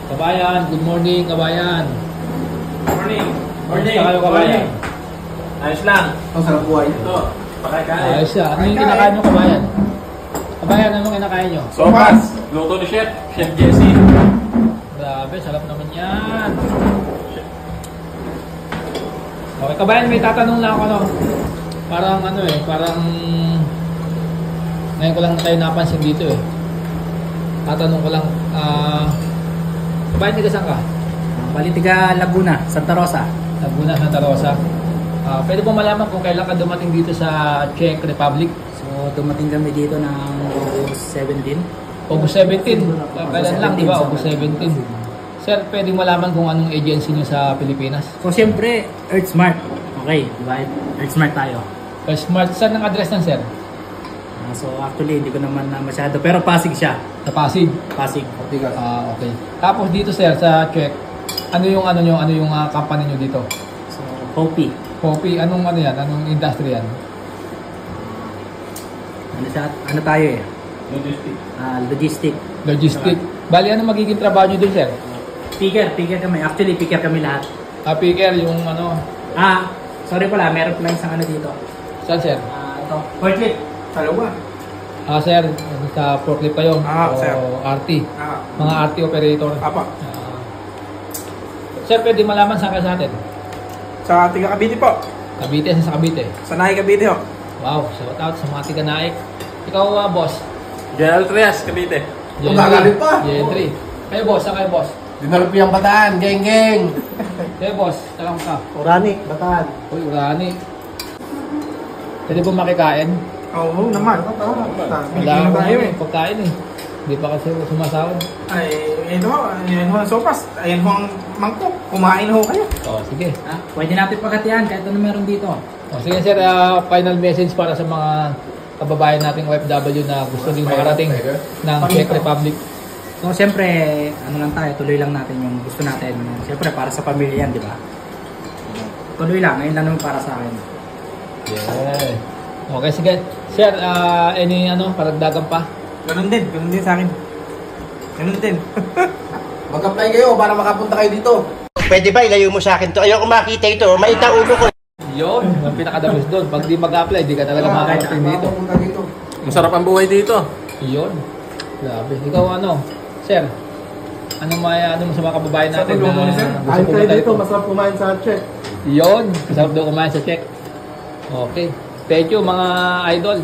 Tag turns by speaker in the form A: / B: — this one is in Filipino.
A: Kabayan, good morning, kabayan.
B: Morning.
A: Morning. Kayo, kabayan.
B: Ayos lang.
C: Ang sarap buhay.
B: Ito. Pakikain.
A: Ayos siya. Ano yung kinakain nyo, kabayan? Kabayan, ano yung kinakain nyo?
B: Sopas. Luto ni Chef. Chef Jesse.
A: Grabe, sarap naman yan. Okay, kabayan, may tatanong lang ako, no? Parang ano eh, parang ngayon ko lang tayo napansin dito eh. Tatanong ko lang, kabayan, tiga saan ka?
D: Balitiga, Laguna, Santa Rosa.
A: Laguna, Santa Rosa. Pwede po malaman kung kailan ka dumating dito sa Czech Republic?
D: So, dumating kami dito ng August 17.
A: August 17. Kailan lang, di ba? August 17. Sir, pwede malaman kung anong agency nyo sa Pilipinas?
D: So, siyempre, EarthSmart. Okay, diba? EarthSmart tayo.
A: Smart, saan ang address ng sir?
D: So, actually, hindi ko naman na masyado. Pero Pasig siya.
A: Sa Pasig.
D: Pasig.
A: Okay. Tapos dito sir, sa Czech, ano yung ano nyo, ano yung company nyo dito?
D: So, Hopi.
A: Hopi, anong ano yan? Anong industry yan?
D: Ano siya? Ano tayo eh?
B: Logistic.
A: Logistic. Bali, ano magiging trabaho nyo dun sir?
D: Picker kami. Actually, picker kami lahat.
A: Picker, yung ano?
D: Sorry pala, meron pala isang ano dito.
A: Saan sir?
D: Ito, forklift.
C: Dalawa.
A: Sir, sa forklift kayo?
C: Sir.
A: RT? Mga RT operator?
C: Apa.
A: Sir, pwede malaman saan ka sa atin?
C: Sa Tiga Cavite po.
A: Cavite, sa Cavite.
C: Sa Nahi Cavite ho.
A: Wow, shout out sa mga tiga-naik. Ikaw, boss?
B: General Trias, Cavite.
C: Kung gagaling pa.
A: J3. Kayo, boss? Saan kayo, boss?
C: Dinalpi ang Bataan, geng.
A: Kayo, boss? Saan ka?
C: Urani, Bataan.
A: Uy, Urani. Pwede po makikain?
C: Oo naman.
A: Wala
C: Bigyan na tayo eh.
A: pagkain eh. Hindi pa kasi sumasahod.
C: Ay, ito ho. Ayan ho ang sopas. Ayan ho ang mangkok. Kumain ho kayo.
A: Sige.
D: Pwede natin pagkatiyan kahit ano meron dito.
A: Sige sir, final message para sa mga kababayan nating OFW na gusto din makarating ng Czech Republic.
D: So, siyempre, ano lang tayo, tuloy lang natin yung gusto natin. Siyempre, para sa pamilya yan, di ba? Tuloy lang, ngayon lang naman para sa akin.
A: Yeah. Okay, sige. Sir, any paragdagan pa?
C: Ganun din sa akin. Ganun din.
E: Mag-apply kayo para makapunta kayo dito.
F: Pwede ba ilayo mo sa akin to? Ayoko makita ito. Maita ulo ko.
A: Yun, ang pinakadamis doon. Pag di mag-apply, di ka talaga makakarating dito.
B: Masarap ang buhay dito.
A: Yun. Grabe. Ikaw sir, ano mo sa mga kababayan natin na gusto pumunta dito?
C: Masarap kumain sa Czech.
A: Yun, masarap daw kumain sa Czech. Okay. Thank you mga idol.